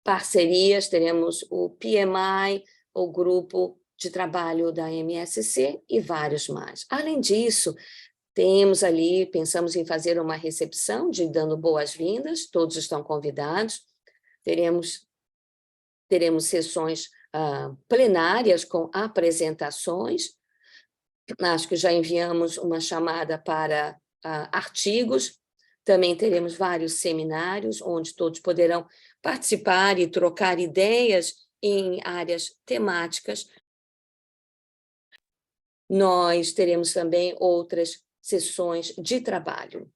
Speaker 1: parcerias, teremos o PMI, o grupo de trabalho da MSC e vários mais. Além disso, temos ali, pensamos em fazer uma recepção dando boas-vindas, todos estão convidados, teremos sessões plenárias com apresentações, acho que já enviamos uma chamada para artigos, também teremos vários seminários, onde todos poderão participar e trocar ideias em áreas temáticas. Nós teremos também outras sessões de trabalho.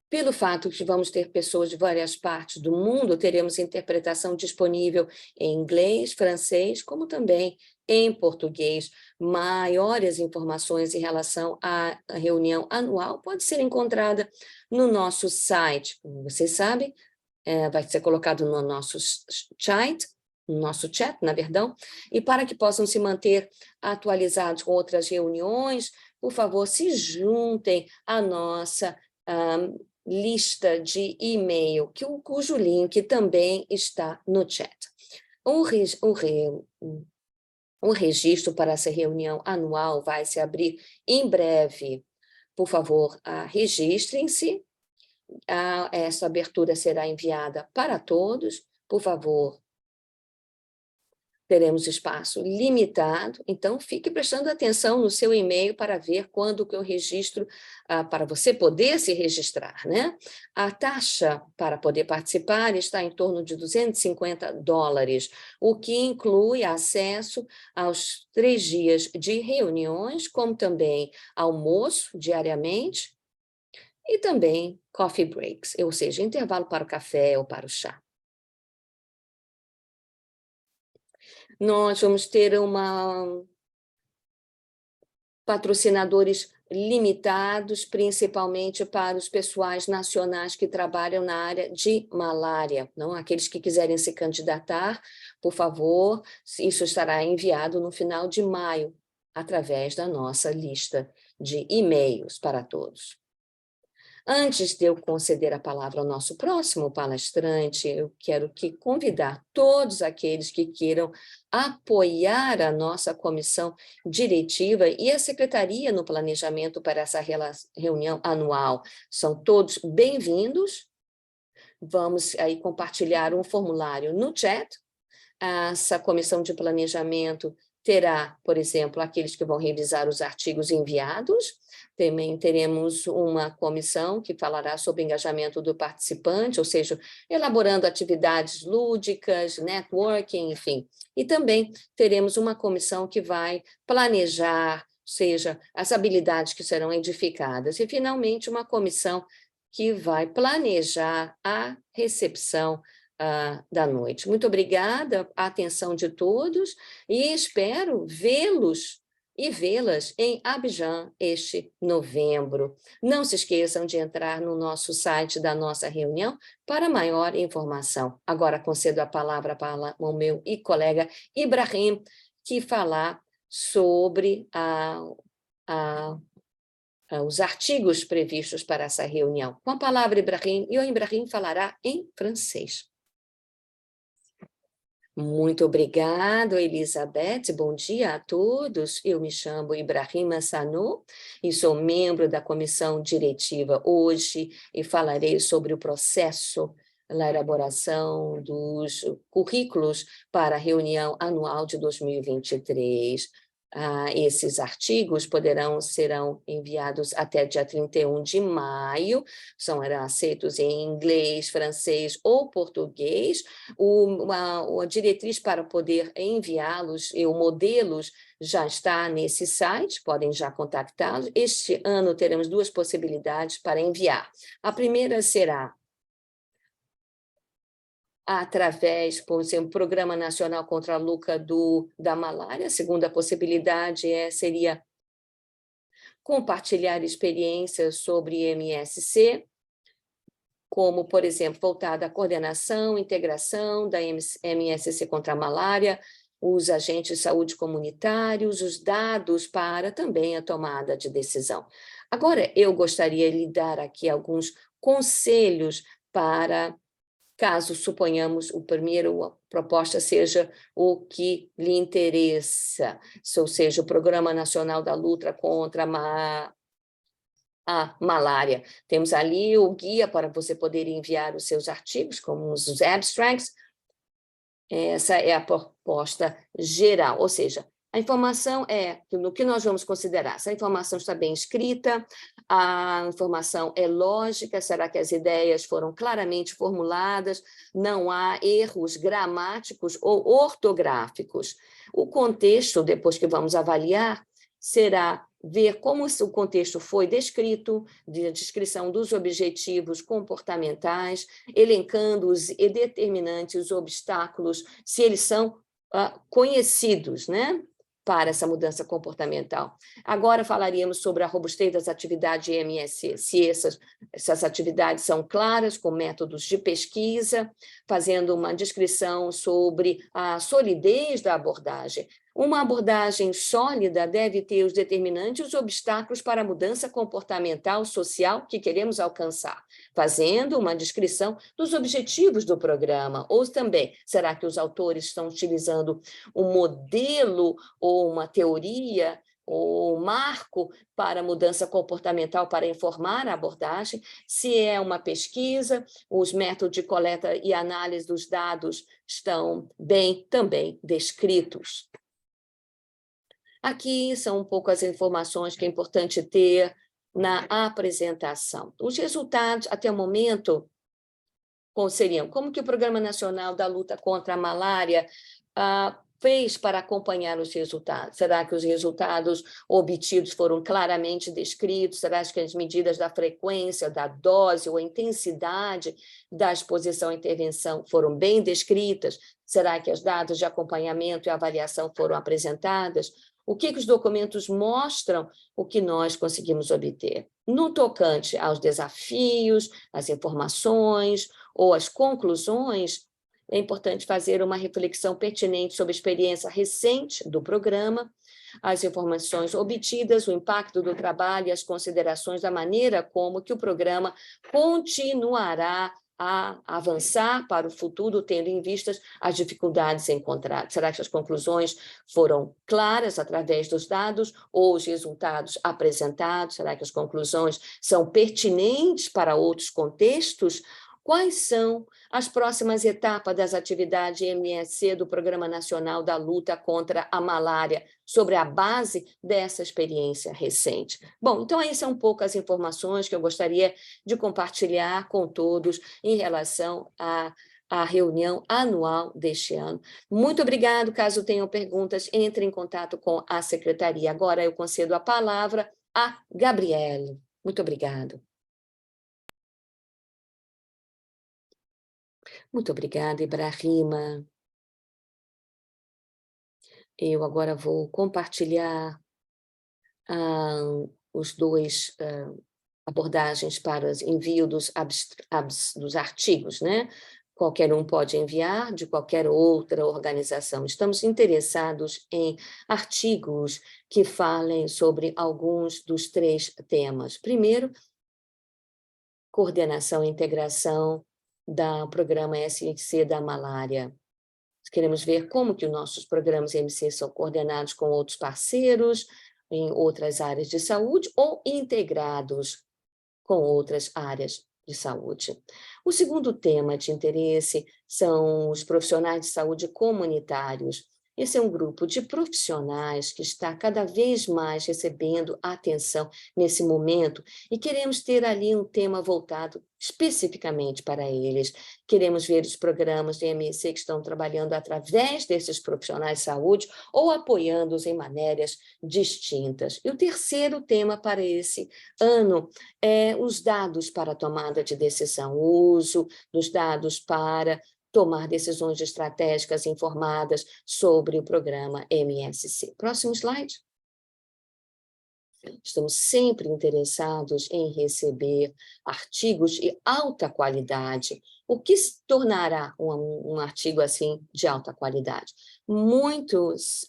Speaker 1: Pelo fato de que vamos ter pessoas de várias partes do mundo, teremos interpretação disponível em inglês, francês, como também em português. Maiores informações em relação à reunião anual pode ser encontrada no nosso site. Como vocês sabem, vai ser colocado no nosso chat, na verdade, e para que possam se manter atualizados com outras reuniões, por favor, se juntem à nossa lista de e-mail, cujo link também está no chat. O registro para essa reunião anual vai se abrir em breve. Por favor, registrem-se. Essa abertura será enviada para todos. Por favor, teremos espaço limitado, então fique prestando atenção no seu e-mail para ver quando que eu registro, para você poder se registrar, né? A taxa para poder participar está em torno de $250, o que inclui acesso aos 3 dias de reuniões, como também almoço diariamente, e também coffee breaks, ou seja, intervalo para o café ou para o chá. Nós vamos ter patrocinadores limitados, principalmente para os pessoais nacionais que trabalham na área de malária. Não? Aqueles que quiserem se candidatar, por favor, isso estará enviado no final de maio, através da nossa lista de e-mails para todos. Antes de eu conceder a palavra ao nosso próximo palestrante, eu quero convidar todos aqueles que queiram apoiar a nossa comissão diretiva e a secretaria no planejamento para essa reunião anual. São todos bem-vindos. Vamos aí compartilhar um formulário no chat. Essa comissão de planejamento terá, por exemplo, aqueles que vão revisar os artigos enviados. Também teremos uma comissão que falará sobre o engajamento do participante, ou seja, elaborando atividades lúdicas, networking, enfim. E também teremos uma comissão que vai planejar, ou seja, as habilidades que serão edificadas. E, finalmente, uma comissão que vai planejar a recepção da noite. Muito obrigada a atenção de todos e espero vê-los e vê-las em Abidjan este novembro. Não se esqueçam de entrar no nosso site da nossa reunião para maior informação. Agora concedo a palavra para o meu colega Ibrahim, que falar sobre os artigos previstos para essa reunião. Com a palavra, Ibrahim, e o Ibrahim falará em francês. Muito obrigado, Elizabeth. Bom dia a todos. Eu me chamo Ibrahim Massano e sou membro da comissão diretiva hoje e falarei sobre o processo na elaboração dos currículos para a reunião anual de 2023. Esses artigos serão enviados até dia 31 de maio, serão aceitos em inglês, francês ou português. A diretriz para poder enviá-los e o modelos já está nesse site, podem já contactá-los. Este ano teremos 2 possibilidades para enviar. A primeira será através, por exemplo, Programa Nacional contra a Luta da Malária. A segunda possibilidade seria compartilhar experiências sobre MSC, como, por exemplo, voltada à coordenação, integração da MSC contra a malária, os agentes de saúde comunitários, os dados para também a tomada de decisão. Agora, eu gostaria de lhe dar aqui alguns conselhos para, caso suponhamos a primeira proposta seja o que lhe interessa, ou seja, o Programa Nacional da Luta contra a malária. Temos ali o guia para você poder enviar os seus artigos, como os abstracts. Essa é a proposta geral, ou seja, a informação no que nós vamos considerar. Se a informação está bem escrita, a informação é lógica, será que as ideias foram claramente formuladas, não há erros gramáticos ou ortográficos. O contexto, depois que vamos avaliar, será ver como o contexto foi descrito, de descrição dos objetivos comportamentais, elencando os determinantes, os obstáculos, se eles são conhecidos, né, para essa mudança comportamental. Agora falaríamos sobre a robustez das atividades MSC, se essas atividades são claras, com métodos de pesquisa, fazendo uma descrição sobre a solidez da abordagem. Uma abordagem sólida deve ter os determinantes e os obstáculos para a mudança comportamental social que queremos alcançar, fazendo uma descrição dos objetivos do programa, ou também, será que os autores estão utilizando um modelo ou uma teoria ou marco para a mudança comportamental para informar a abordagem? Se é uma pesquisa, os métodos de coleta e análise dos dados estão bem também descritos. Aqui são um pouco as informações que é importante ter na apresentação. Os resultados, até o momento, seriam como que o Programa Nacional da Luta contra a Malária fez para acompanhar os resultados? Será que os resultados obtidos foram claramente descritos? Será que as medidas da frequência, da dose ou a intensidade da exposição à intervenção foram bem descritas? Será que os dados de acompanhamento e avaliação foram apresentadas? O que os documentos mostram, o que nós conseguimos obter? No tocante aos desafios, às informações ou às conclusões, é importante fazer uma reflexão pertinente sobre a experiência recente do programa, as informações obtidas, o impacto do trabalho e as considerações da maneira como que o programa continuará a avançar para o futuro, tendo em vista as dificuldades encontradas. Será que as conclusões foram claras através dos dados ou os resultados apresentados? Será que as conclusões são pertinentes para outros contextos? Quais são as próximas etapas das atividades MSC do Programa Nacional da Luta contra a Malária, sobre a base dessa experiência recente? Bom, então essas são um pouco as informações que eu gostaria de compartilhar com todos em relação à reunião anual deste ano. Muito obrigado. Caso tenham perguntas, entre em contato com a secretaria. Agora eu concedo a palavra a Gabriele. Muito obrigado. Muito obrigada, Ibrahima. Eu agora vou compartilhar os dois abordagens para o envio dos artigos, né? Qualquer um pode enviar de qualquer outra organização. Estamos interessados em artigos que falem sobre alguns dos 3 temas. Primeiro, coordenação e integração do programa SMC da malária. Queremos ver como que os nossos programas MC são coordenados com outros parceiros em outras áreas de saúde ou integrados com outras áreas de saúde. O segundo tema de interesse são os profissionais de saúde comunitários. Esse é um grupo de profissionais que está cada vez mais recebendo atenção nesse momento e queremos ter ali um tema voltado especificamente para eles. Queremos ver os programas de MSC que estão trabalhando através desses profissionais de saúde ou apoiando-os em maneiras distintas. E o terceiro tema para esse ano é os dados para a tomada de decisão, o uso dos dados para tomar decisões estratégicas informadas sobre o programa MSC. Próximo slide. Estamos sempre interessados em receber artigos de alta qualidade. O que se tornará um artigo assim de alta qualidade?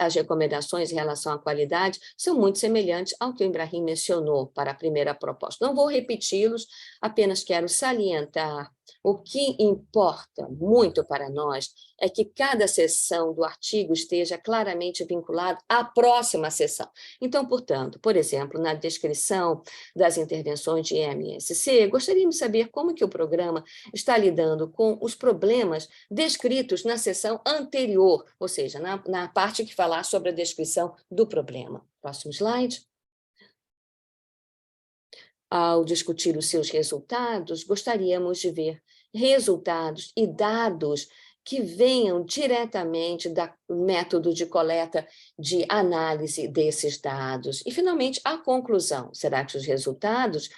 Speaker 1: As recomendações em relação à qualidade são muito semelhantes ao que o Ibrahim mencionou para a primeira proposta. Não vou repeti-los, apenas quero salientar o que importa muito para nós é que cada seção do artigo esteja claramente vinculada à próxima seção. Então, portanto, por exemplo, na descrição das intervenções de MSC, gostaríamos de saber como que o programa está lidando com os problemas descritos na seção anterior, ou seja, na parte que falar sobre a descrição do problema. Próximo slide. Ao discutir os seus resultados, gostaríamos de ver resultados e dados que venham diretamente do método de coleta de análise desses dados. E, finalmente, a conclusão. Será que os resultados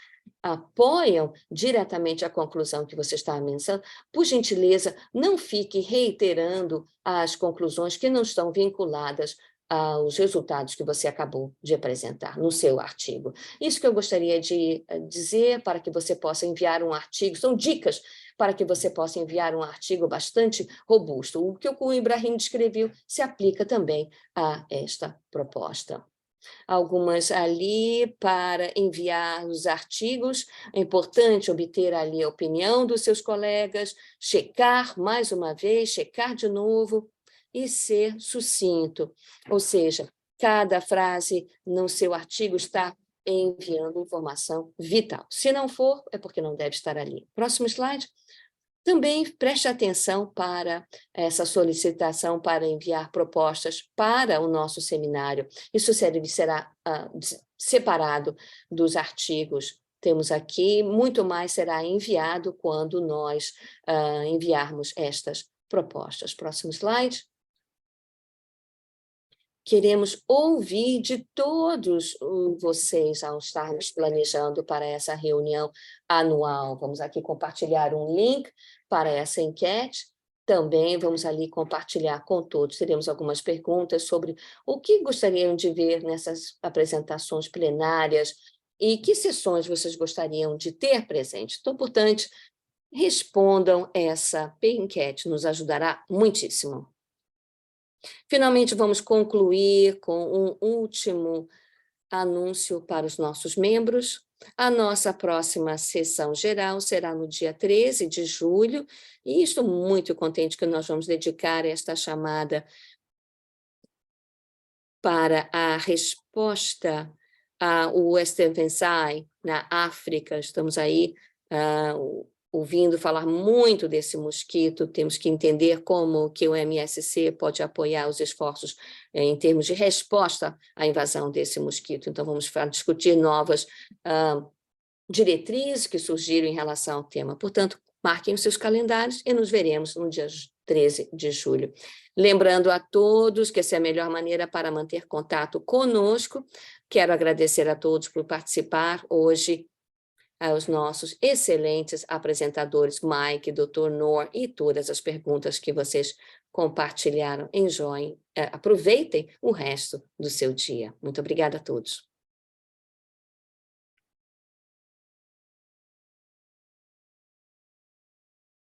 Speaker 1: apoiam diretamente a conclusão que você está mencionando? Por gentileza, não fique reiterando as conclusões que não estão vinculadas aos resultados que você acabou de apresentar no seu artigo. Isso que eu gostaria de dizer para que você possa enviar um artigo, são dicas para que você possa enviar um artigo bastante robusto. O que o Ibrahim descreveu se aplica também a esta proposta. Algumas ali para enviar os artigos, é importante obter ali a opinião dos seus colegas, checar mais uma vez, checar de novo e ser sucinto, ou seja, cada frase no seu artigo está enviando informação vital. Se não for, é porque não deve estar ali. Próximo slide. Também preste atenção para essa solicitação para enviar propostas para o nosso seminário. Isso será separado dos artigos. Temos aqui, muito mais será enviado quando nós enviarmos estas propostas. Próximo slide. Queremos ouvir de todos vocês ao estarmos planejando para essa reunião anual. Vamos aqui compartilhar um link para essa enquete. Também vamos ali compartilhar com todos. Teremos algumas perguntas sobre o que gostariam de ver nessas apresentações plenárias e que sessões vocês gostariam de ter presente. Então, portanto, respondam essa enquete, nos ajudará muitíssimo. Finalmente, vamos concluir com um último anúncio para os nossos membros. A nossa próxima sessão geral será no dia 13 de julho, e estou muito contente que nós vamos dedicar esta chamada para a resposta ao Estevensai na África. Estamos aí ouvindo falar muito desse mosquito, temos que entender como que o MSC pode apoiar os esforços em termos de resposta à invasão desse mosquito. Então, vamos discutir novas diretrizes que surgiram em relação ao tema. Portanto, marquem os seus calendários e nos veremos no dia 13 de julho. Lembrando a todos que essa é a melhor maneira para manter contato conosco. Quero agradecer a todos por participar hoje aos nossos excelentes apresentadores, Mike, Dr. Noor, e todas as perguntas que vocês compartilharam. Enjoiem, aproveitem o resto do seu dia. Muito obrigada a todos.